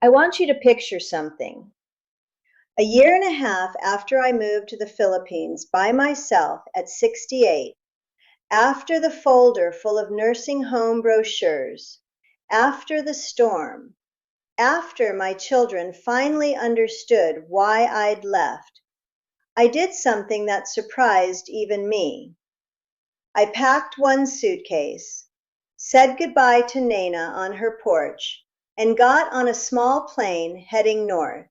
I want you to picture something. A year and a half after I moved to the Philippines by myself at 68, after the folder full of nursing home brochures, after the storm, after my children finally understood why I'd left, I did something that surprised even me. I packed one suitcase, said goodbye to Nena on her porch, and got on a small plane heading north,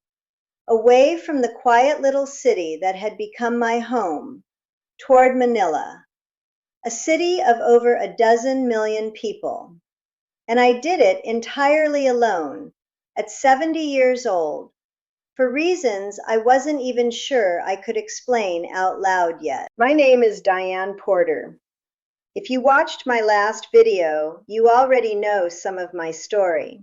away from the quiet little city that had become my home, toward Manila, a city of over 12 million people. And I did it entirely alone, at 70 years old, for reasons I wasn't even sure I could explain out loud yet. My name is Diane Porter. If you watched my last video, you already know some of my story.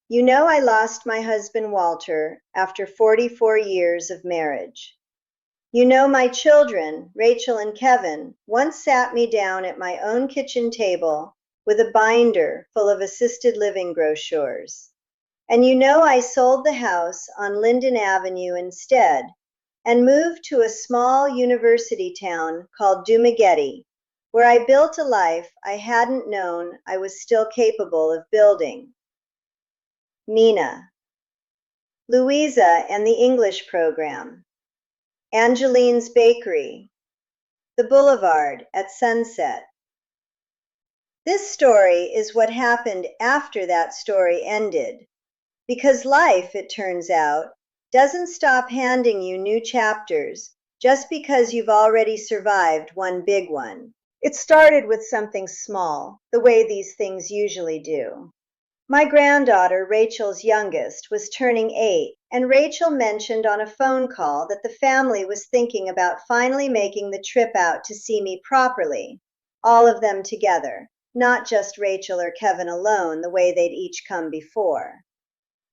You know I lost my husband Walter after 44 years of marriage. You know my children, Rachel and Kevin, once sat me down at my own kitchen table with a binder full of assisted living brochures. And you know I sold the house on Linden Avenue instead and moved to a small university town called Dumaguete, where I built a life I hadn't known I was still capable of building. Nena, Louisa and the English program, Angeline's Bakery, the Boulevard at sunset. This story is what happened after that story ended, because life, it turns out, doesn't stop handing you new chapters just because you've already survived one big one. It started with something small, the way these things usually do. My granddaughter, Rachel's youngest, was turning 8, and Rachel mentioned on a phone call that the family was thinking about finally making the trip out to see me properly, all of them together, not just Rachel or Kevin alone the way they'd each come before.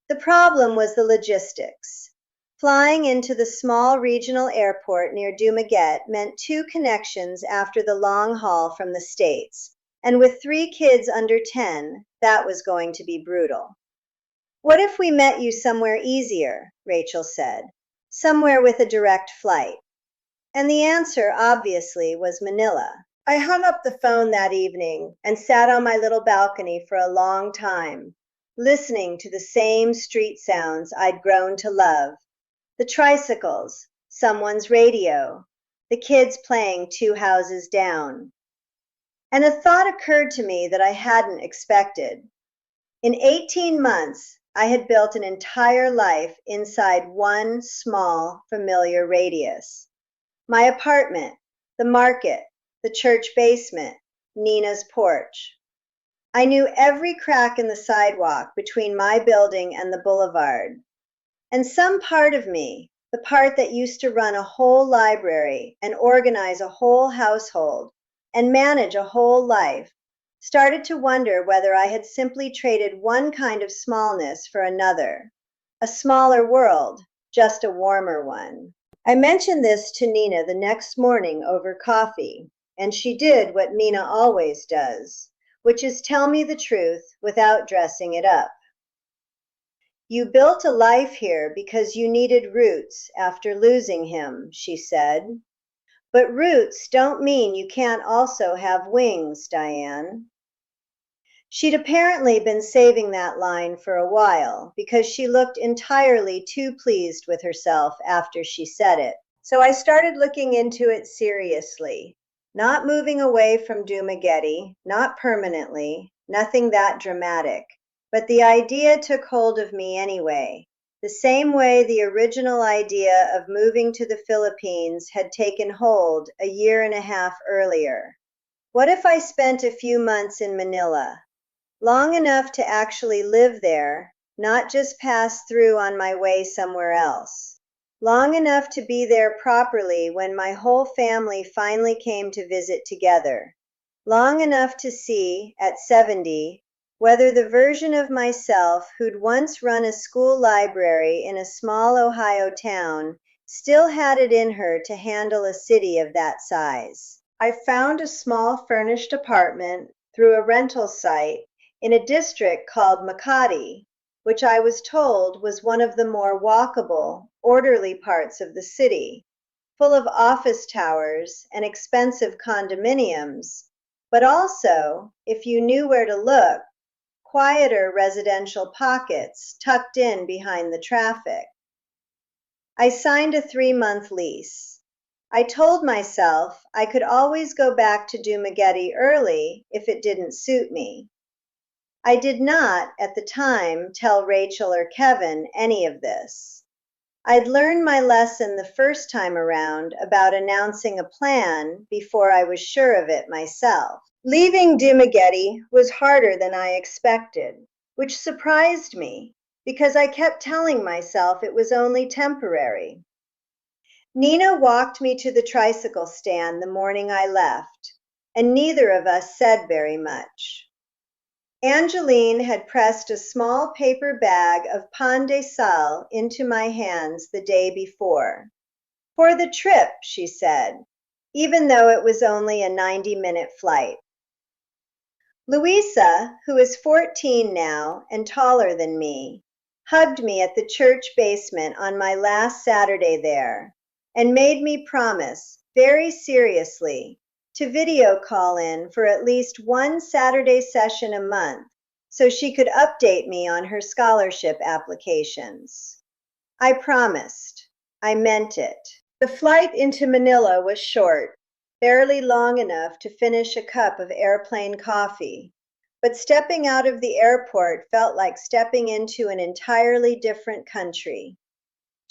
The problem was the logistics. Flying into the small regional airport near Dumaguete meant 2 connections after the long haul from the States, and with 3 kids under 10, that was going to be brutal. What if we met you somewhere easier, Rachel said, somewhere with a direct flight? And the answer, obviously, was Manila. I hung up the phone that evening and sat on my little balcony for a long time, listening to the same street sounds I'd grown to love. The tricycles, someone's radio, the kids playing 2 houses down. And a thought occurred to me that I hadn't expected. In 18 months, I had built an entire life inside one small, familiar radius. My apartment, the market, the church basement, Nena's porch. I knew every crack in the sidewalk between my building and the boulevard. And some part of me, the part that used to run a whole library and organize a whole household and manage a whole life, started to wonder whether I had simply traded one kind of smallness for another, a smaller world, just a warmer one. I mentioned this to Nena the next morning over coffee, and she did what Nena always does, which is tell me the truth without dressing it up. You built a life here because you needed roots after losing him, she said. But roots don't mean you can't also have wings, Diane. She'd apparently been saving that line for a while because she looked entirely too pleased with herself after she said it. So I started looking into it seriously, not moving away from Dumaguete, not permanently, nothing that dramatic. But the idea took hold of me anyway, the same way the original idea of moving to the Philippines had taken hold a year and a half earlier. What if I spent a few months in Manila, long enough to actually live there, not just pass through on my way somewhere else, long enough to be there properly when my whole family finally came to visit together, long enough to see, at 70, whether the version of myself who'd once run a school library in a small Ohio town still had it in her to handle a city of that size. I found a small furnished apartment through a rental site in a district called Makati, which I was told was one of the more walkable, orderly parts of the city, full of office towers and expensive condominiums, but also, if you knew where to look, quieter residential pockets tucked in behind the traffic. I signed a 3-month lease. I told myself I could always go back to Dumaguete early if it didn't suit me. I did not, at the time, tell Rachel or Kevin any of this. I'd learned my lesson the first time around about announcing a plan before I was sure of it myself. Leaving Dumaguete was harder than I expected, which surprised me because I kept telling myself it was only temporary. Nena walked me to the tricycle stand the morning I left, and neither of us said very much. Angeline had pressed a small paper bag of pan de sal into my hands the day before. For the trip, she said, even though it was only a 90-minute flight. Louisa, who is 14 now and taller than me, hugged me at the church basement on my last Saturday there and made me promise, very seriously, to video call in for at least one Saturday session a month so she could update me on her scholarship applications. I promised. I meant it. The flight into Manila was short, barely long enough to finish a cup of airplane coffee, but stepping out of the airport felt like stepping into an entirely different country.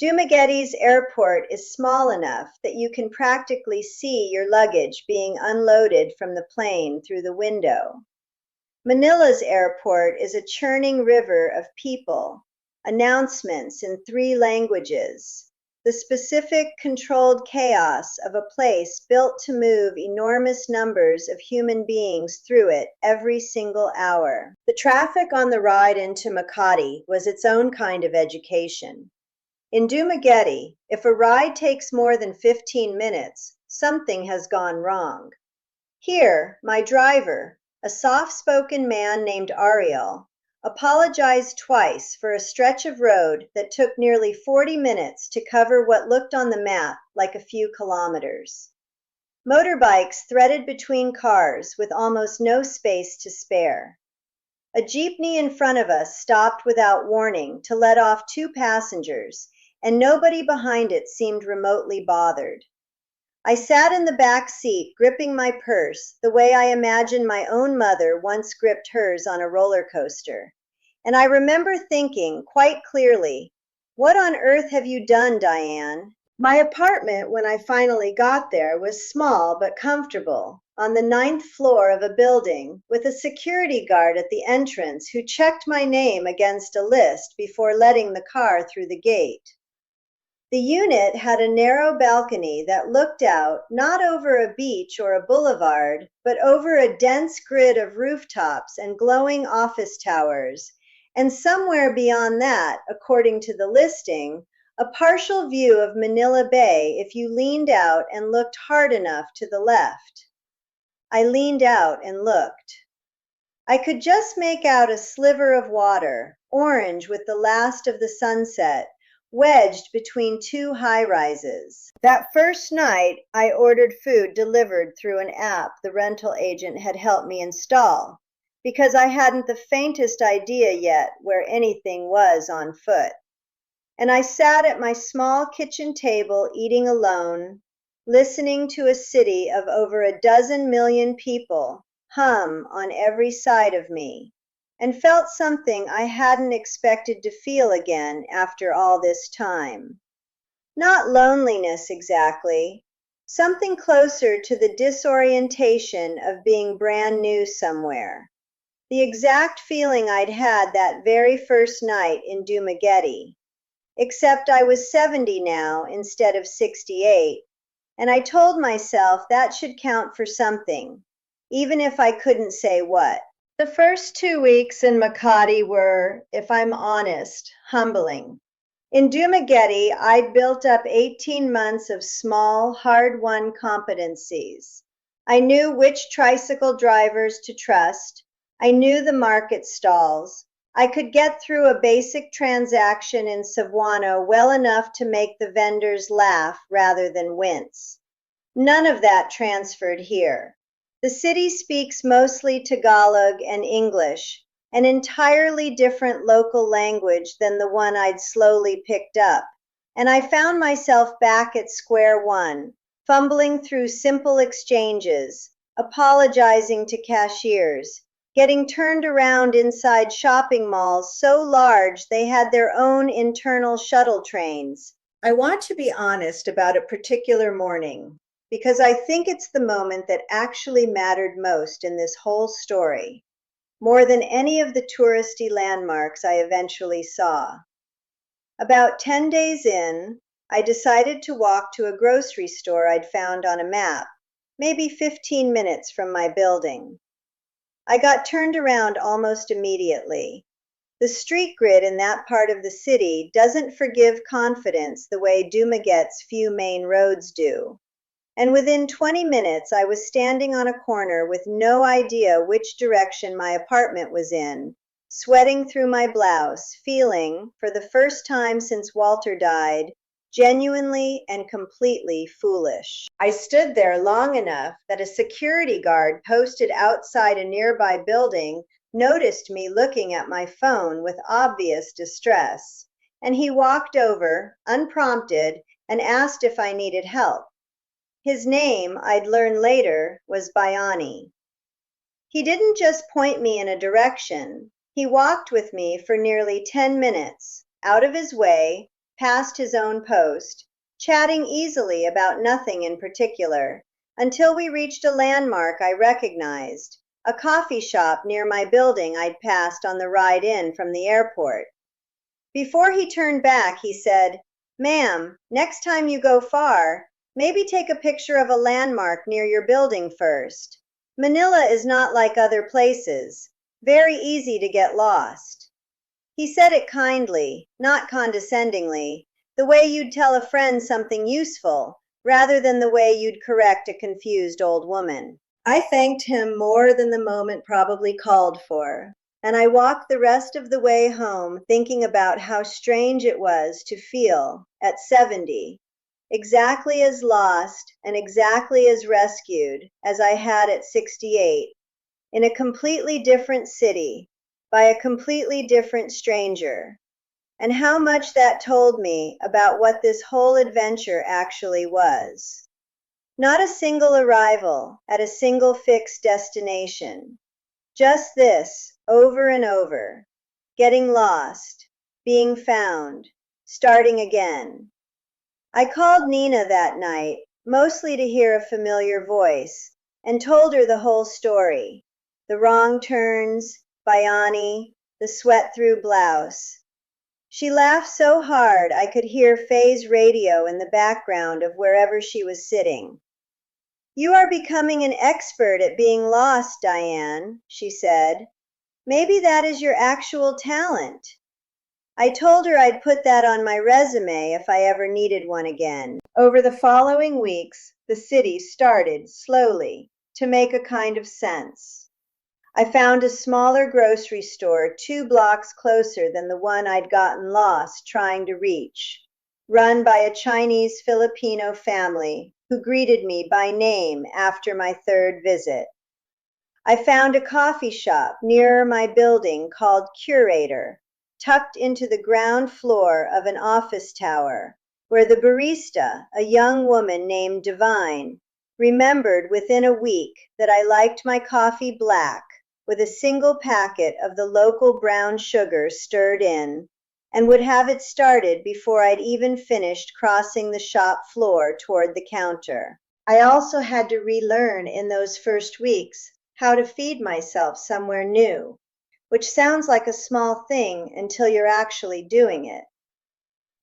Dumaguete's airport is small enough that you can practically see your luggage being unloaded from the plane through the window. Manila's airport is a churning river of people, announcements in 3 languages, the specific controlled chaos of a place built to move enormous numbers of human beings through it every single hour. The traffic on the ride into Makati was its own kind of education. In Dumaguete, if a ride takes more than 15 minutes, something has gone wrong. Here, my driver, a soft-spoken man named Ariel, apologized twice for a stretch of road that took nearly 40 minutes to cover what looked on the map like a few kilometers. Motorbikes threaded between cars with almost no space to spare. A jeepney in front of us stopped without warning to let off 2 passengers, and nobody behind it seemed remotely bothered. I sat in the back seat, gripping my purse the way I imagined my own mother once gripped hers on a roller coaster. And I remember thinking quite clearly, "What on earth have you done, Diane?" My apartment, when I finally got there, was small but comfortable, on the 9th floor of a building, with a security guard at the entrance who checked my name against a list before letting the car through the gate. The unit had a narrow balcony that looked out not over a beach or a boulevard, but over a dense grid of rooftops and glowing office towers, and somewhere beyond that, according to the listing, a partial view of Manila Bay if you leaned out and looked hard enough to the left. I leaned out and looked. I could just make out a sliver of water, orange with the last of the sunset, wedged between 2 high-rises. That first night, I ordered food delivered through an app the rental agent had helped me install, because I hadn't the faintest idea yet where anything was on foot. And I sat at my small kitchen table eating alone, listening to a city of over 12 million people hum on every side of me, and felt something I hadn't expected to feel again after all this time. Not loneliness exactly, something closer to the disorientation of being brand new somewhere. The exact feeling I'd had that very first night in Dumaguete, except I was 70 now instead of 68, and I told myself that should count for something, even if I couldn't say what. The first 2 weeks in Makati were, if I'm honest, humbling. In Dumaguete, I'd built up 18 months of small, hard-won competencies. I knew which tricycle drivers to trust. I knew the market stalls. I could get through a basic transaction in Cebuano well enough to make the vendors laugh rather than wince. None of that transferred here. The city speaks mostly Tagalog and English, an entirely different local language than the one I'd slowly picked up, and I found myself back at square one, fumbling through simple exchanges, apologizing to cashiers, getting turned around inside shopping malls so large they had their own internal shuttle trains. I want to be honest about a particular morning, because I think it's the moment that actually mattered most in this whole story, more than any of the touristy landmarks I eventually saw. About 10 days in, I decided to walk to a grocery store I'd found on a map, maybe 15 minutes from my building. I got turned around almost immediately. The street grid in that part of the city doesn't forgive confidence the way Dumaguete's few main roads do. And within 20 minutes, I was standing on a corner with no idea which direction my apartment was in, sweating through my blouse, feeling, for the first time since Walter died, genuinely and completely foolish. I stood there long enough that a security guard posted outside a nearby building noticed me looking at my phone with obvious distress, and he walked over, unprompted, and asked if I needed help. His name, I'd learn later, was Bayani. He didn't just point me in a direction. He walked with me for nearly 10 minutes, out of his way, past his own post, chatting easily about nothing in particular, until we reached a landmark I recognized, a coffee shop near my building I'd passed on the ride in from the airport. Before he turned back, he said, "Ma'am, next time you go far, maybe take a picture of a landmark near your building first. Manila is not like other places. Very easy to get lost." He said it kindly, not condescendingly, the way you'd tell a friend something useful, rather than the way you'd correct a confused old woman. I thanked him more than the moment probably called for, and I walked the rest of the way home thinking about how strange it was to feel, at 70, exactly as lost and exactly as rescued as I had at 68, in a completely different city, by a completely different stranger, and how much that told me about what this whole adventure actually was. Not a single arrival at a single fixed destination, just this, over and over, getting lost, being found, starting again. I called Nena that night, mostly to hear a familiar voice, and told her the whole story. The wrong turns, Bayani, the sweat-through blouse. She laughed so hard I could hear Faye's radio in the background of wherever she was sitting. "You are becoming an expert at being lost, Diane," she said. "Maybe that is your actual talent." I told her I'd put that on my resume if I ever needed one again. Over the following weeks, the city started, slowly, to make a kind of sense. I found a smaller grocery store 2 blocks closer than the one I'd gotten lost trying to reach, run by a Chinese-Filipino family who greeted me by name after my 3rd visit. I found a coffee shop nearer my building called Curator, tucked into the ground floor of an office tower, where the barista, a young woman named Divine, remembered within a week that I liked my coffee black, with a single packet of the local brown sugar stirred in, and would have it started before I'd even finished crossing the shop floor toward the counter. I also had to relearn in those first weeks how to feed myself somewhere new, which sounds like a small thing until you're actually doing it.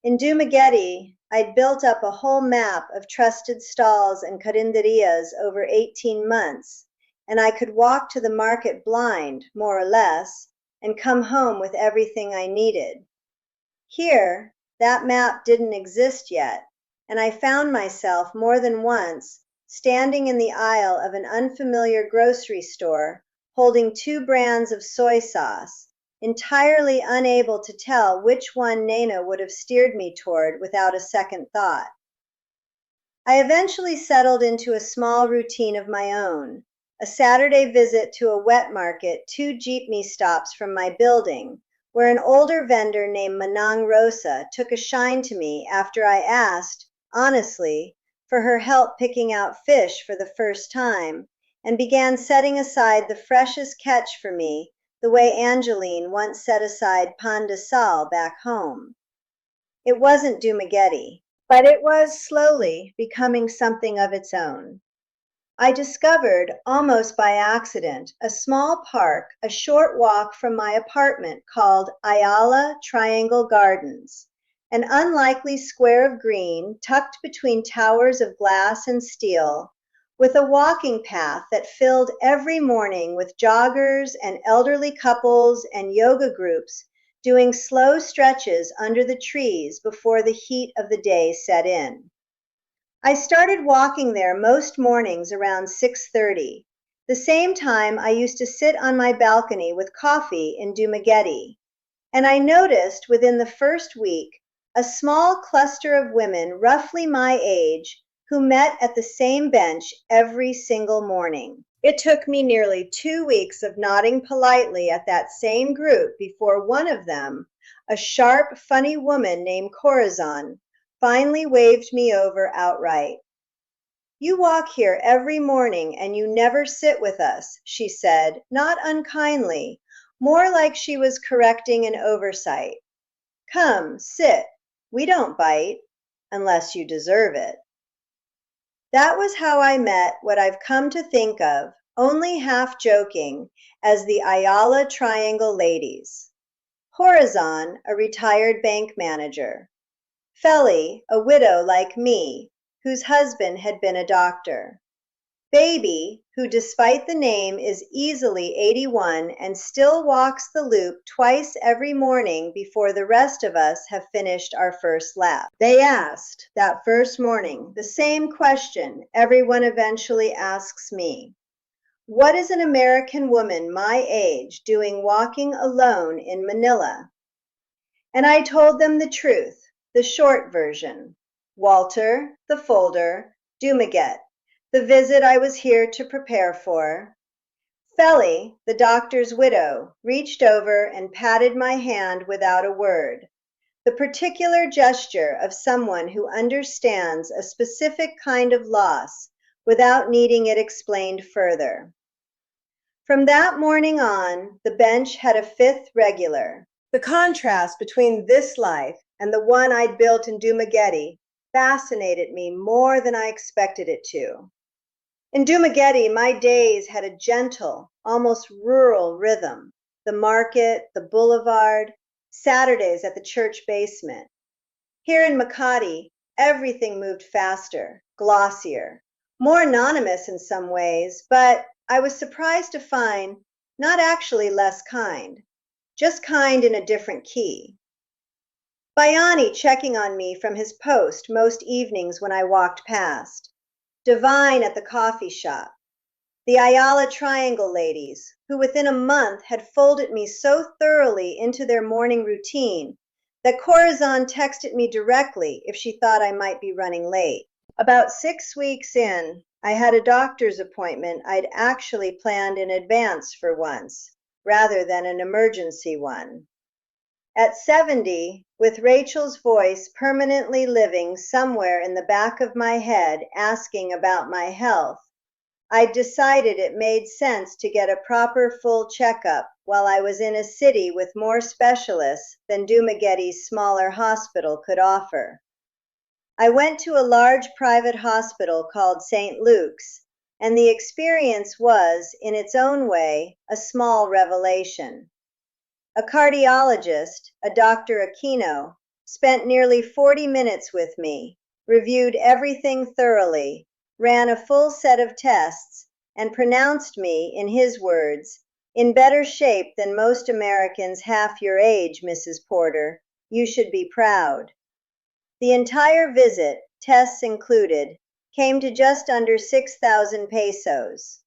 In Dumaguete, I'd built up a whole map of trusted stalls and carinderias over 18 months, and I could walk to the market blind, more or less, and come home with everything I needed. Here, that map didn't exist yet, and I found myself more than once standing in the aisle of an unfamiliar grocery store holding 2 brands of soy sauce, entirely unable to tell which one Nena would have steered me toward without a second thought. I eventually settled into a small routine of my own, a Saturday visit to a wet market 2 jeepney stops from my building, where an older vendor named Manang Rosa took a shine to me after I asked, honestly, for her help picking out fish for the first time, and began setting aside the freshest catch for me the way Angeline once set aside pan de sal back home. It wasn't Dumaguete, but it was slowly becoming something of its own. I discovered, almost by accident, a small park a short walk from my apartment called Ayala Triangle Gardens, an unlikely square of green tucked between towers of glass and steel, with a walking path that filled every morning with joggers and elderly couples and yoga groups doing slow stretches under the trees before the heat of the day set in. I started walking there most mornings around 6:30, the same time I used to sit on my balcony with coffee in Dumaguete, and I noticed within the first week a small cluster of women roughly my age who met at the same bench every single morning. It took me nearly 2 weeks of nodding politely at that same group before one of them, a sharp, funny woman named Corazon, finally waved me over outright. "You walk here every morning and you never sit with us," she said, not unkindly, more like she was correcting an oversight. "Come, sit. We don't bite, unless you deserve it." That was how I met what I've come to think of, only half joking, as the Ayala Triangle ladies. Corazon, a retired bank manager. Fely, a widow like me, whose husband had been a doctor. Baby, who despite the name is easily 81 and still walks the loop twice every morning before the rest of us have finished our first lap. They asked, that first morning, the same question everyone eventually asks me. What is an American woman my age doing walking alone in Manila? And I told them the truth, the short version. Walter, the folder, Dumaguete, the visit I was here to prepare for. Fely, the doctor's widow, reached over and patted my hand without a word, the particular gesture of someone who understands a specific kind of loss without needing it explained further. From that morning on, the bench had a fifth regular. The contrast between this life and the one I'd built in Dumaguete fascinated me more than I expected it to. In Dumaguete, my days had a gentle, almost rural rhythm. The market, the boulevard, Saturdays at the church basement. Here in Makati, everything moved faster, glossier, more anonymous in some ways, but I was surprised to find not actually less kind, just kind in a different key. Bayani checking on me from his post most evenings when I walked past. Divine at the coffee shop. The Ayala Triangle ladies, who within a month had folded me so thoroughly into their morning routine that Corazon texted me directly if she thought I might be running late. About 6 weeks in, I had a doctor's appointment I'd actually planned in advance for once, rather than an emergency one. At 70, with Rachel's voice permanently living somewhere in the back of my head asking about my health, I decided it made sense to get a proper full checkup while I was in a city with more specialists than Dumaguete's smaller hospital could offer. I went to a large private hospital called St. Luke's, and the experience was, in its own way, a small revelation. A cardiologist, a Dr. Aquino, spent nearly 40 minutes with me, reviewed everything thoroughly, ran a full set of tests, and pronounced me, in his words, "In better shape than most Americans half your age, Mrs. Porter. You should be proud." The entire visit, tests included, came to just under 6,000 pesos.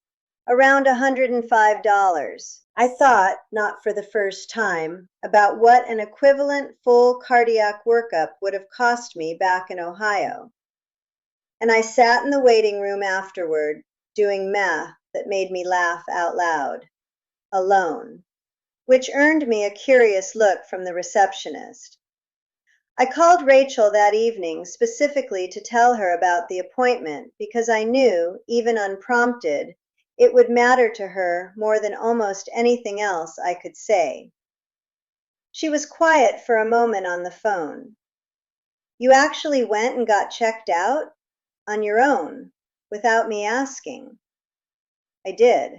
around $105. I thought, not for the first time, about what an equivalent full cardiac workup would have cost me back in Ohio. And I sat in the waiting room afterward, doing math that made me laugh out loud, alone, which earned me a curious look from the receptionist. I called Rachel that evening specifically to tell her about the appointment because I knew, even unprompted, it would matter to her more than almost anything else I could say. She was quiet for a moment on the phone. "You actually went and got checked out? On your own, without me asking?" "I did."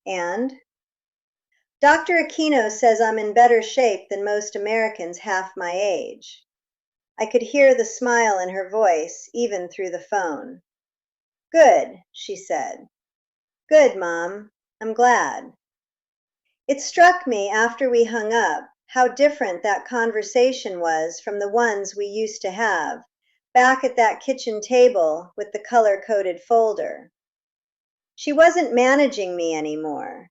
"And?" "Dr. Aquino says I'm in better shape than most Americans half my age." I could hear the smile in her voice, even through the phone. "Good," she said. "Good, Mom. I'm glad." It struck me after we hung up how different that conversation was from the ones we used to have, back at that kitchen table with the color-coded folder. She wasn't managing me anymore.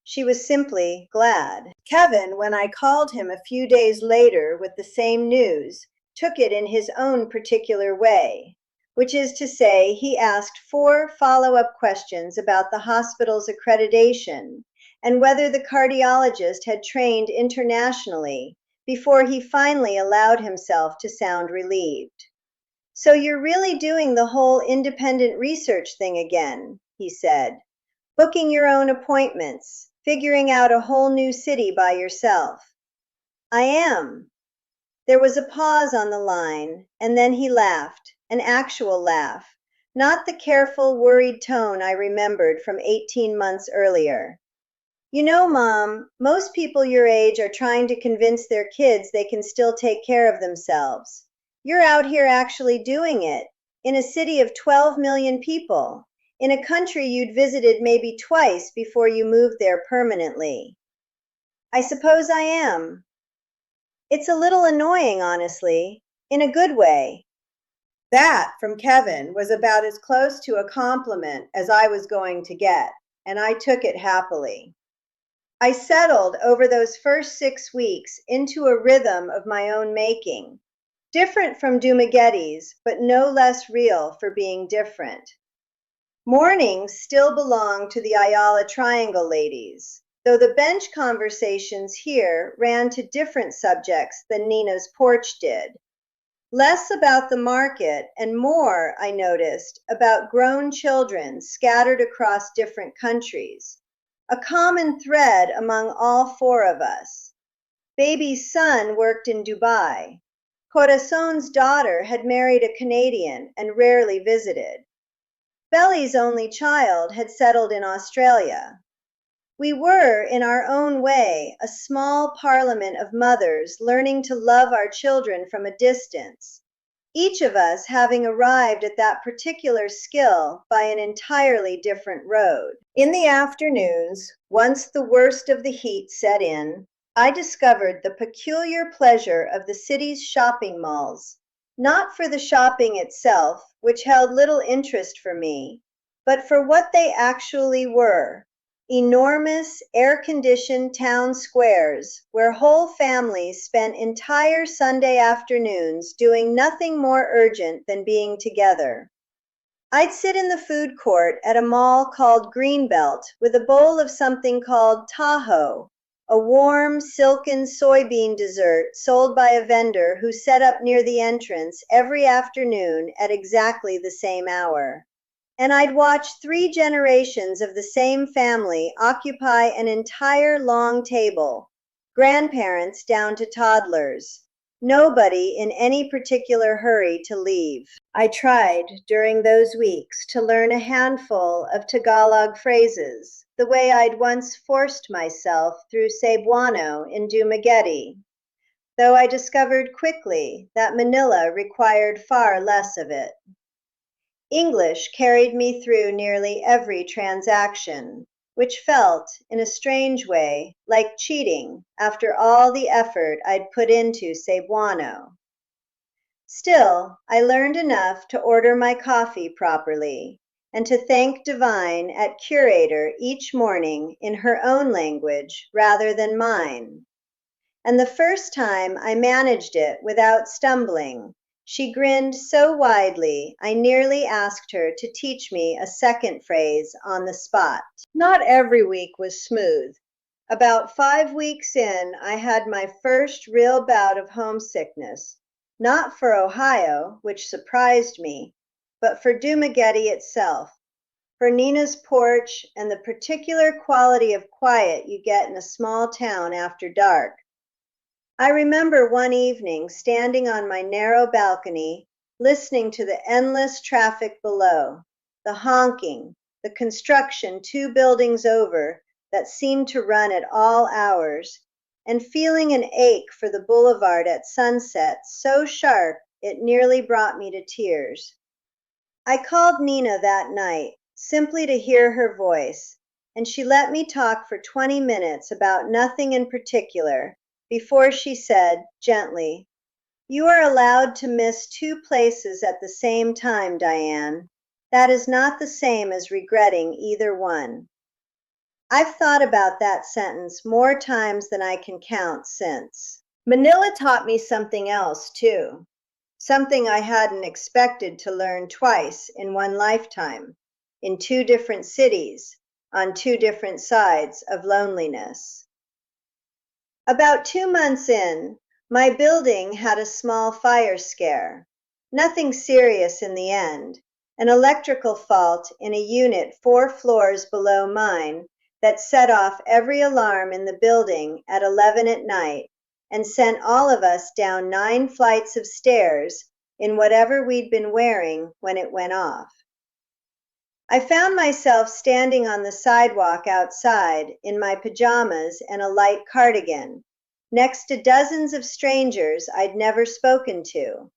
She was simply glad. Kevin, when I called him a few days later with the same news, took it in his own particular way, which is to say, he asked 4 follow-up questions about the hospital's accreditation and whether the cardiologist had trained internationally before he finally allowed himself to sound relieved. "So you're really doing the whole independent research thing again," he said. "Booking your own appointments, figuring out a whole new city by yourself." "I am." There was a pause on the line, and then he laughed, an actual laugh, not the careful, worried tone I remembered from 18 months earlier. "You know, Mom, most people your age are trying to convince their kids they can still take care of themselves. You're out here actually doing it, in a city of 12 million people, in a country you'd visited maybe twice before you moved there permanently." "I suppose I am." "It's a little annoying, honestly, in a good way." That, from Kevin, was about as close to a compliment as I was going to get, and I took it happily. I settled over those first 6 weeks into a rhythm of my own making, different from Dumaguete's, but no less real for being different. Mornings still belonged to the Ayala Triangle ladies, though the bench conversations here ran to different subjects than Nena's porch did. Less about the market and more, I noticed, about grown children scattered across different countries, a common thread among all 4 of us. Baby's son worked in Dubai. Corazon's daughter had married a Canadian and rarely visited. Fely's only child had settled in Australia. We were, in our own way, a small parliament of mothers learning to love our children from a distance, each of us having arrived at that particular skill by an entirely different road. In the afternoons, once the worst of the heat set in, I discovered the peculiar pleasure of the city's shopping malls, not for the shopping itself, which held little interest for me, but for what they actually were: enormous, air-conditioned town squares where whole families spent entire Sunday afternoons doing nothing more urgent than being together. I'd sit in the food court at a mall called Greenbelt with a bowl of something called Tahoe, a warm, silken soybean dessert sold by a vendor who set up near the entrance every afternoon at exactly the same hour. And I'd watch 3 generations of the same family occupy an entire long table, grandparents down to toddlers, nobody in any particular hurry to leave. I tried during those weeks to learn a handful of Tagalog phrases, the way I'd once forced myself through Cebuano in Dumaguete, though I discovered quickly that Manila required far less of it. English carried me through nearly every transaction, which felt, in a strange way, like cheating after all the effort I'd put into Cebuano. Still, I learned enough to order my coffee properly, and to thank Divine at Curator each morning in her own language rather than mine. And the first time I managed it without stumbling, she grinned so widely I nearly asked her to teach me a second phrase on the spot. Not every week was smooth. About 5 weeks in, I had my first real bout of homesickness, not for Ohio, which surprised me, but for Dumaguete itself, for Nena's porch and the particular quality of quiet you get in a small town after dark. I remember one evening standing on my narrow balcony, listening to the endless traffic below, the honking, the construction 2 buildings over that seemed to run at all hours, and feeling an ache for the boulevard at sunset so sharp it nearly brought me to tears. I called Nena that night, simply to hear her voice, and she let me talk for 20 minutes about nothing in particular, before she said, gently, "You are allowed to miss 2 places at the same time, Diane. That is not the same as regretting either one." I've thought about that sentence more times than I can count since. Manila taught me something else, too. Something I hadn't expected to learn twice in one lifetime, in 2 different cities, on 2 different sides of loneliness. About 2 months in, my building had a small fire scare. Nothing serious in the end, an electrical fault in a unit 4 floors below mine that set off every alarm in the building at 11 at night and sent all of us down 9 flights of stairs in whatever we'd been wearing when it went off. I found myself standing on the sidewalk outside in my pajamas and a light cardigan, next to dozens of strangers I'd never spoken to,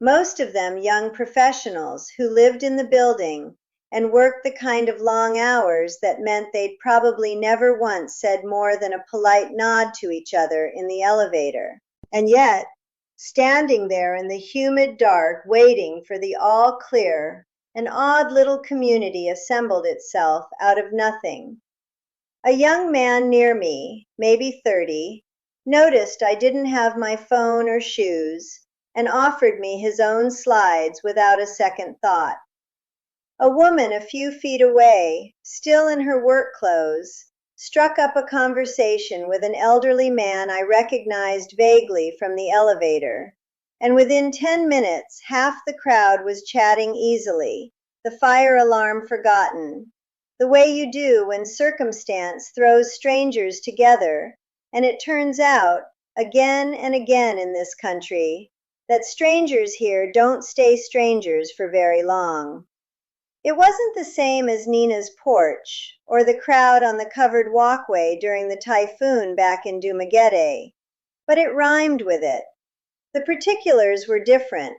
most of them young professionals who lived in the building and worked the kind of long hours that meant they'd probably never once said more than a polite nod to each other in the elevator. And yet, standing there in the humid dark waiting for the all clear, an odd little community assembled itself out of nothing. A young man near me, maybe 30, noticed I didn't have my phone or shoes and offered me his own slides without a second thought. A woman a few feet away, still in her work clothes, struck up a conversation with an elderly man I recognized vaguely from the elevator, and within 10 minutes half the crowd was chatting easily, the fire alarm forgotten, the way you do when circumstance throws strangers together, and it turns out, again and again in this country, that strangers here don't stay strangers for very long. It wasn't the same as Nena's porch, or the crowd on the covered walkway during the typhoon back in Dumaguete, but it rhymed with it. The particulars were different.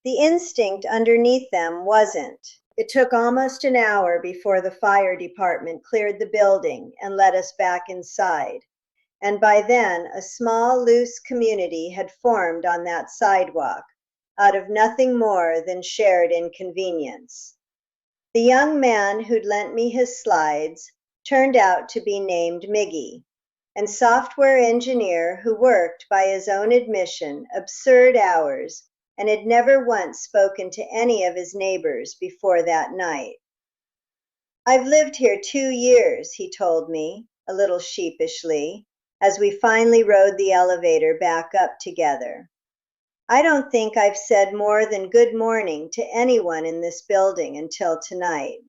The instinct underneath them wasn't. It took almost an hour before the fire department cleared the building and let us back inside, and by then a small, loose community had formed on that sidewalk, out of nothing more than shared inconvenience. The young man who'd lent me his slides turned out to be named Miggy, and software engineer who worked, by his own admission, absurd hours and had never once spoken to any of his neighbors before that night. "I've lived here 2 years," he told me, a little sheepishly, as we finally rode the elevator back up together. "I don't think I've said more than good morning to anyone in this building until tonight."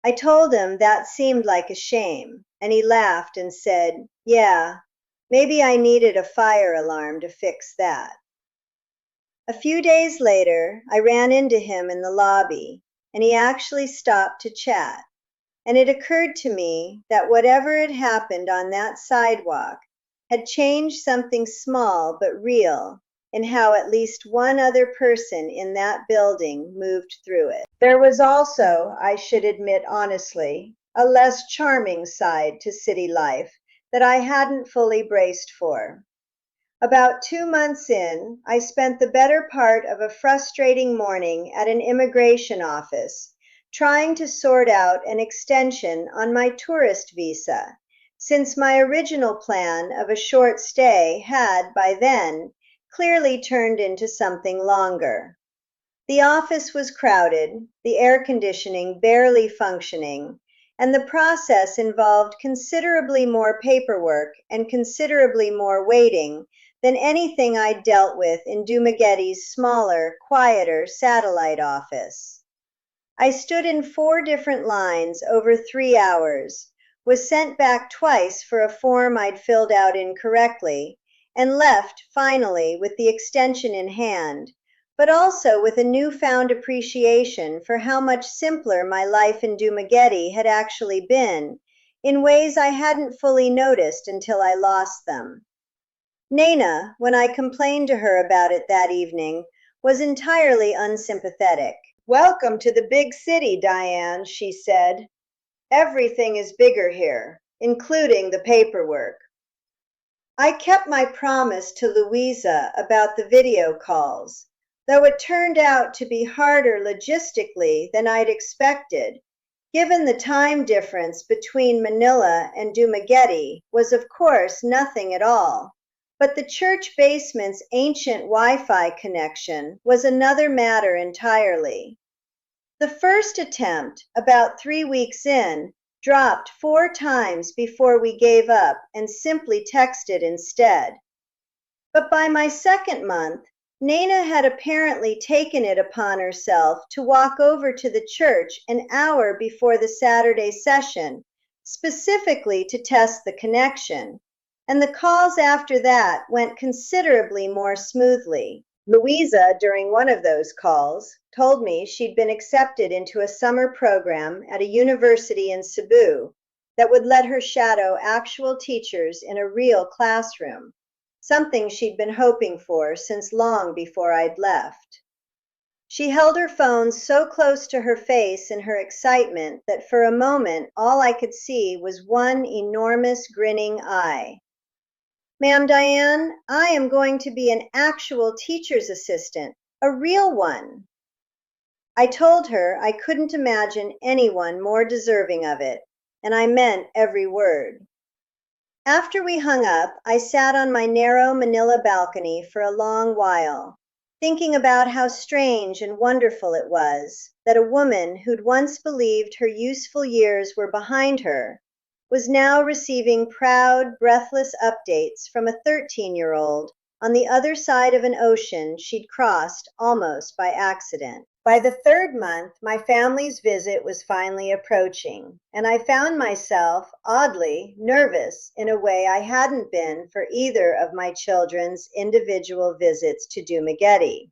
I told him that seemed like a shame, and he laughed and said, "Yeah, maybe I needed a fire alarm to fix that." A few days later, I ran into him in the lobby, and he actually stopped to chat, and it occurred to me that whatever had happened on that sidewalk had changed something small but real in how at least one other person in that building moved through it. There was also, I should admit honestly, a less charming side to city life that I hadn't fully braced for. About 2 months in, I spent the better part of a frustrating morning at an immigration office, trying to sort out an extension on my tourist visa, since my original plan of a short stay had, by then, clearly turned into something longer. The office was crowded, the air conditioning barely functioning, and the process involved considerably more paperwork and considerably more waiting than anything I'd dealt with in Dumaguete's smaller, quieter satellite office. I stood in 4 different lines over 3 hours, was sent back twice for a form I'd filled out incorrectly, and left, finally, with the extension in hand, but also with a newfound appreciation for how much simpler my life in Dumaguete had actually been, in ways I hadn't fully noticed until I lost them. Nena, when I complained to her about it that evening, was entirely unsympathetic. "Welcome to the big city, Diane," she said. "Everything is bigger here, including the paperwork." I kept my promise to Louisa about the video calls, though it turned out to be harder logistically than I'd expected, given the time difference between Manila and Dumaguete was of course nothing at all. But the church basement's ancient Wi-Fi connection was another matter entirely. The first attempt, about 3 weeks in, dropped 4 times before we gave up and simply texted instead. But by my second month, Nena had apparently taken it upon herself to walk over to the church an hour before the Saturday session, specifically to test the connection, and the calls after that went considerably more smoothly. Louisa, during one of those calls, told me she'd been accepted into a summer program at a university in Cebu that would let her shadow actual teachers in a real classroom, something she'd been hoping for since long before I'd left. She held her phone so close to her face in her excitement that for a moment all I could see was one enormous grinning eye. "Ma'am Diane, I am going to be an actual teacher's assistant, a real one." I told her I couldn't imagine anyone more deserving of it, and I meant every word. After we hung up, I sat on my narrow Manila balcony for a long while, thinking about how strange and wonderful it was that a woman who'd once believed her useful years were behind her was now receiving proud, breathless updates from a 13-year-old on the other side of an ocean she'd crossed almost by accident. By the 3rd month, my family's visit was finally approaching, and I found myself, oddly, nervous in a way I hadn't been for either of my children's individual visits to Dumaguete.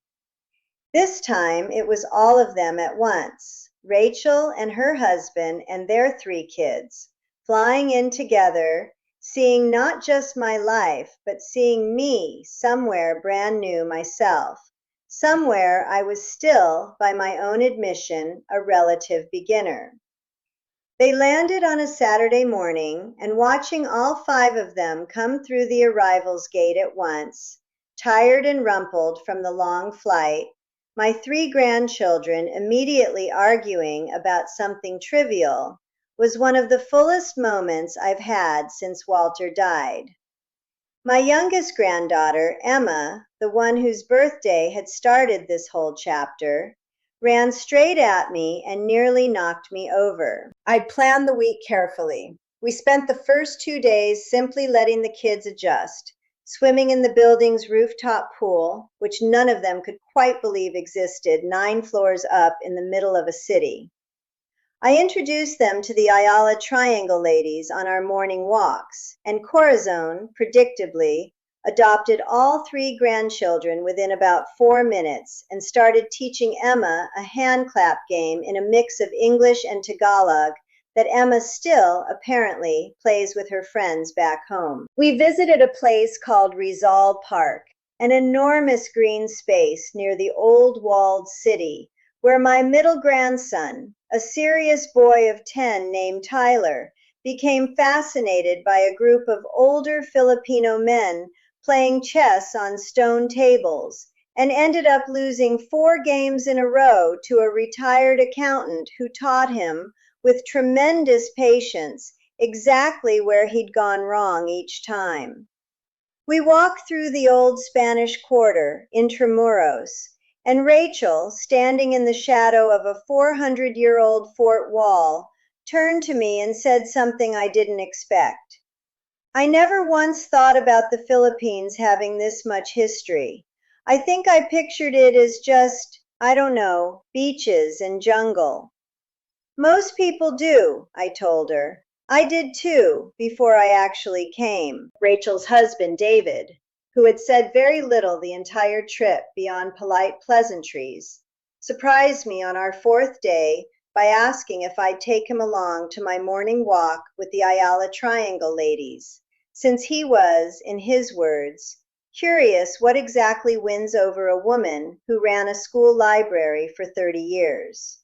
This time, it was all of them at once, Rachel and her husband and their 3 kids, flying in together, seeing not just my life, but seeing me somewhere brand new myself, somewhere I was still, by my own admission, a relative beginner. They landed on a Saturday morning, and watching all 5 of them come through the arrivals gate at once, tired and rumpled from the long flight, my 3 grandchildren immediately arguing about something trivial, was one of the fullest moments I've had since Walter died. My youngest granddaughter, Emma, the one whose birthday had started this whole chapter, ran straight at me and nearly knocked me over. I'd planned the week carefully. We spent the first 2 days simply letting the kids adjust, swimming in the building's rooftop pool, which none of them could quite believe existed 9 floors up in the middle of a city. I introduced them to the Ayala Triangle ladies on our morning walks, and Corazon, predictably, adopted all 3 grandchildren within about 4 minutes and started teaching Emma a hand clap game in a mix of English and Tagalog that Emma still, apparently, plays with her friends back home. We visited a place called Rizal Park, an enormous green space near the old walled city, where my middle grandson, a serious boy of 10 named Tyler, became fascinated by a group of older Filipino men playing chess on stone tables and ended up losing 4 games in a row to a retired accountant who taught him, with tremendous patience, exactly where he'd gone wrong each time. We walked through the old Spanish Quarter, Intramuros, and Rachel, standing in the shadow of a 400-year-old fort wall, turned to me and said something I didn't expect. I never once thought about the Philippines having this much history. I think I pictured it as just, I don't know, beaches and jungle. Most people do, I told her. I did too, before I actually came. Rachel's husband, David, who had said very little the entire trip beyond polite pleasantries, surprised me on our 4th day by asking if I'd take him along to my morning walk with the Ayala Triangle ladies, since he was, in his words, curious what exactly wins over a woman who ran a school library for 30 years.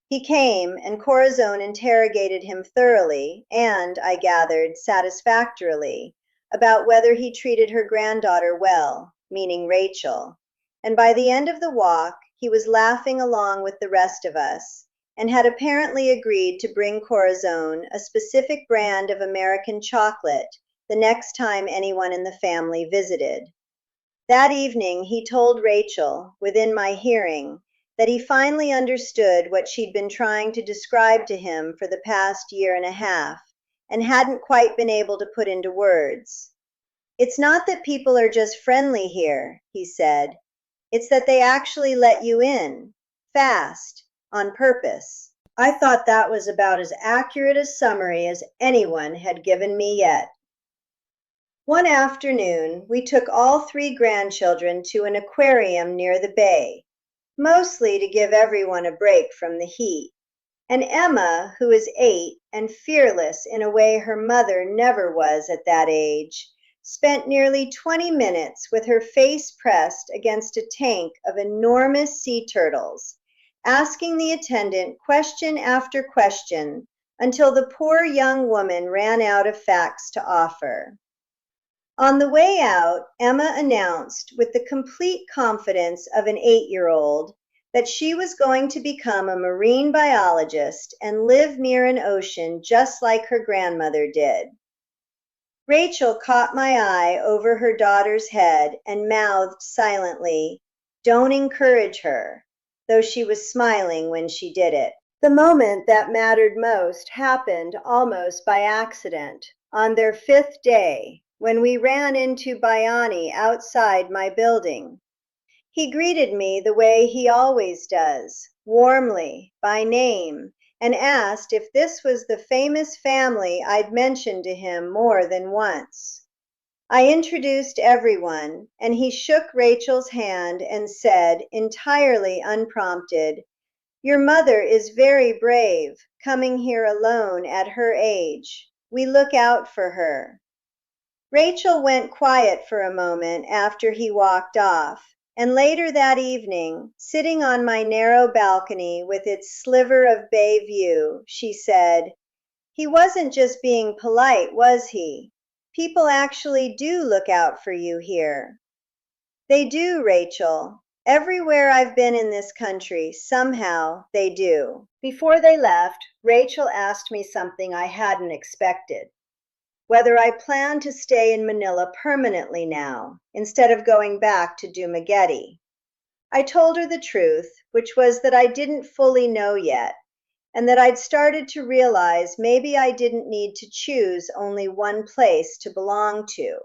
He came, and Corazon interrogated him thoroughly and, I gathered, satisfactorily, about whether he treated her granddaughter well, meaning Rachel, and by the end of the walk he was laughing along with the rest of us, and had apparently agreed to bring Corazon a specific brand of American chocolate the next time anyone in the family visited. That evening he told Rachel, within my hearing, that he finally understood what she'd been trying to describe to him for the past year and a half, and hadn't quite been able to put into words. It's not that people are just friendly here, he said. It's that they actually let you in, fast, on purpose. I thought that was about as accurate a summary as anyone had given me yet. One afternoon, we took all 3 grandchildren to an aquarium near the bay, mostly to give everyone a break from the heat. And Emma, who is 8 and fearless in a way her mother never was at that age, spent nearly 20 minutes with her face pressed against a tank of enormous sea turtles, asking the attendant question after question until the poor young woman ran out of facts to offer. On the way out, Emma announced, with the complete confidence of an 8-year-old, that she was going to become a marine biologist and live near an ocean just like her grandmother did. Rachel caught my eye over her daughter's head and mouthed silently, "Don't encourage her," though she was smiling when she did it. The moment that mattered most happened almost by accident, on their 5th day, when we ran into Bayani outside my building. He greeted me the way he always does, warmly, by name, and asked if this was the famous family I'd mentioned to him more than once. I introduced everyone, and he shook Rachel's hand and said, entirely unprompted, "Your mother is very brave, coming here alone at her age. We look out for her." Rachel went quiet for a moment after he walked off, and later that evening, sitting on my narrow balcony with its sliver of bay view, she said, "He wasn't just being polite, was he? People actually do look out for you here." "They do, Rachel. Everywhere I've been in this country, somehow they do." Before they left, Rachel asked me something I hadn't expected. Whether I planned to stay in Manila permanently now, instead of going back to Dumaguete. I told her the truth, which was that I didn't fully know yet, and that I'd started to realize maybe I didn't need to choose only one place to belong to.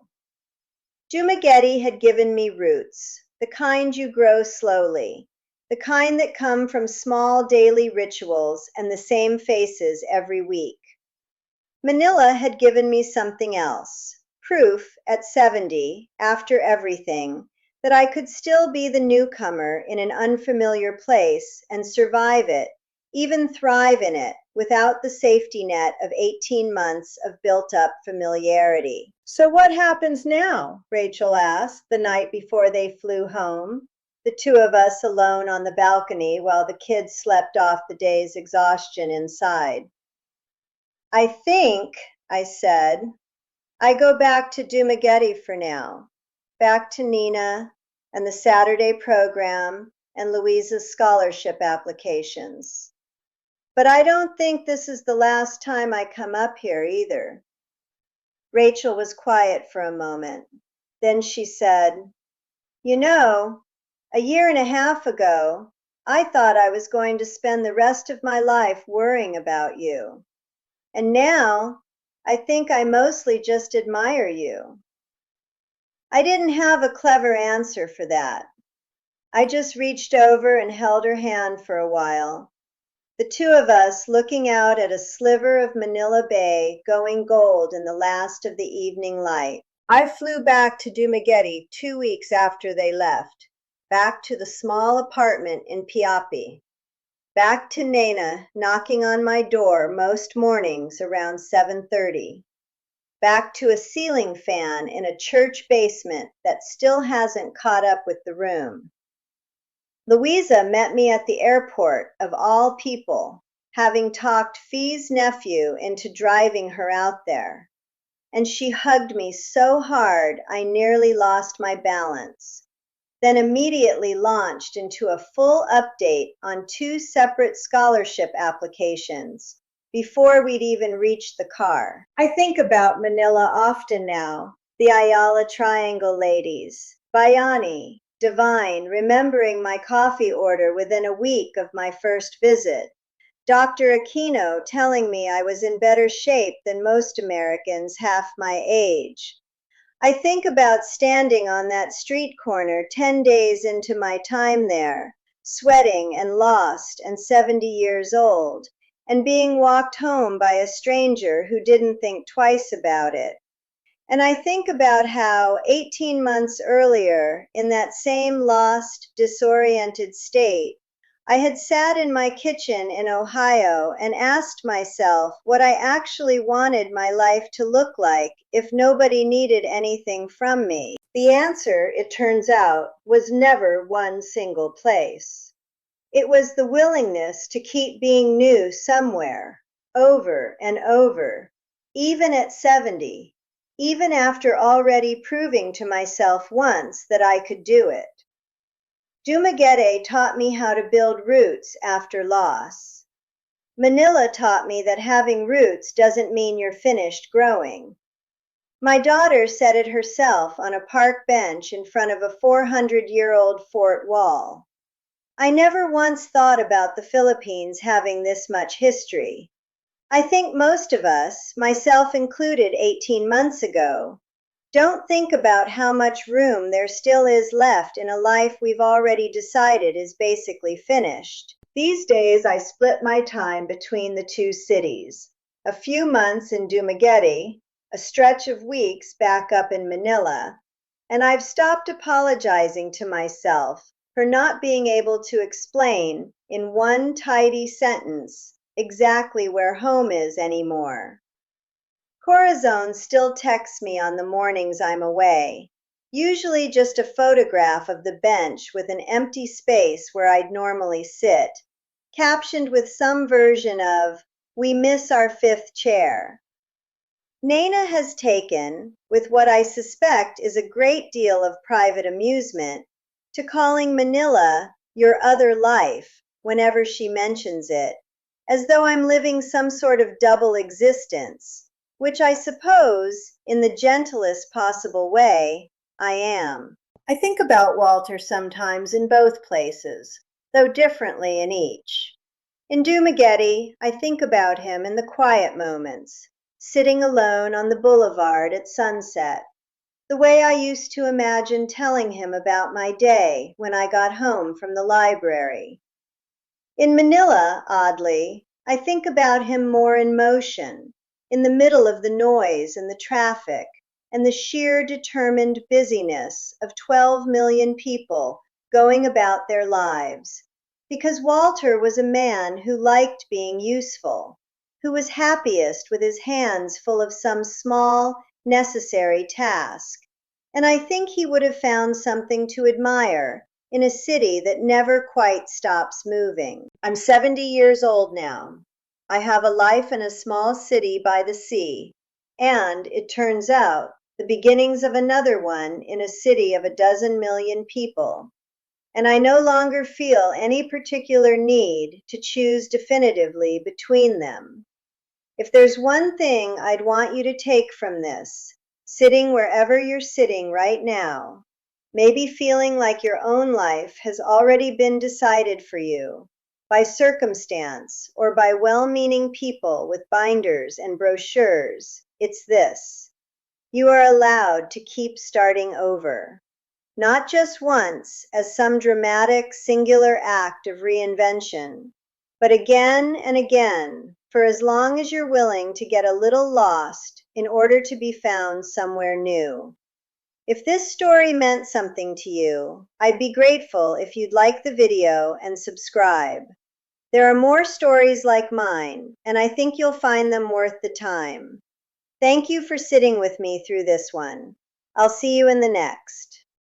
Dumaguete had given me roots, the kind you grow slowly, the kind that come from small daily rituals and the same faces every week. Manila had given me something else, proof at 70, after everything, that I could still be the newcomer in an unfamiliar place and survive it, even thrive in it, without the safety net of 18 months of built-up familiarity. "So what happens now?" Rachel asked the night before they flew home, the 2 of us alone on the balcony while the kids slept off the day's exhaustion inside. "I think," I said, "I go back to Dumaguete for now, back to Nena, and the Saturday program and Louisa's scholarship applications. But I don't think this is the last time I come up here either. Rachel was quiet for a moment. Then she said, "You know, a year and a half ago, I thought I was going to spend the rest of my life worrying about you. And now, I think I mostly just admire you." I didn't have a clever answer for that. I just reached over and held her hand for a while, the two of us looking out at a sliver of Manila Bay going gold in the last of the evening light. I flew back to Dumaguete 2 weeks after they left, back to the small apartment in Piapi, back to Nena knocking on my door most mornings around 7:30. Back to a ceiling fan in a church basement that still hasn't caught up with the room. Louisa met me at the airport, of all people, having talked Fee's nephew into driving her out there. And she hugged me so hard I nearly lost my balance, then immediately launched into a full update on 2 separate scholarship applications before we'd even reached the car. I think about Manila often now, the Ayala Triangle ladies, Bayani, Divine, remembering my coffee order within a week of my first visit, Dr. Aquino telling me I was in better shape than most Americans half my age. I think about standing on that street corner 10 days into my time there, sweating and lost and 70 years old, and being walked home by a stranger who didn't think twice about it. And I think about how 18 months earlier, in that same lost, disoriented state, I had sat in my kitchen in Ohio and asked myself what I actually wanted my life to look like if nobody needed anything from me. The answer, it turns out, was never one single place. It was the willingness to keep being new somewhere, over and over, even at 70, even after already proving to myself once that I could do it. Dumaguete taught me how to build roots after loss. Manila taught me that having roots doesn't mean you're finished growing. My daughter said it herself on a park bench in front of a 400-year-old fort wall. I never once thought about the Philippines having this much history. I think most of us, myself included 18 months ago, don't think about how much room there still is left in a life we've already decided is basically finished. These days I split my time between the 2 cities, a few months in Dumaguete, a stretch of weeks back up in Manila, and I've stopped apologizing to myself for not being able to explain in one tidy sentence exactly where home is anymore. Corazon still texts me on the mornings I'm away, usually just a photograph of the bench with an empty space where I'd normally sit, captioned with some version of, "We miss our 5th chair." Nena has taken, with what I suspect is a great deal of private amusement, to calling Manila your other life whenever she mentions it, as though I'm living some sort of double existence, which I suppose, in the gentlest possible way, I am. I think about Walter sometimes in both places, though differently in each. In Dumaguete, I think about him in the quiet moments, sitting alone on the boulevard at sunset, the way I used to imagine telling him about my day when I got home from the library. In Manila, oddly, I think about him more in motion, in the middle of the noise and the traffic, and the sheer determined busyness of 12 million people going about their lives, because Walter was a man who liked being useful, who was happiest with his hands full of some small, necessary task, and I think he would have found something to admire in a city that never quite stops moving. I'm 70 years old now. I have a life in a small city by the sea, and, it turns out, the beginnings of another one in a city of 12 million people, and I no longer feel any particular need to choose definitively between them. If there's one thing I'd want you to take from this, sitting wherever you're sitting right now, maybe feeling like your own life has already been decided for you by circumstance or by well-meaning people with binders and brochures, it's this: you are allowed to keep starting over. Not just once as some dramatic singular act of reinvention, but again and again, for as long as you're willing to get a little lost in order to be found somewhere new. If this story meant something to you, I'd be grateful if you'd like the video and subscribe. There are more stories like mine, and I think you'll find them worth the time. Thank you for sitting with me through this one. I'll see you in the next.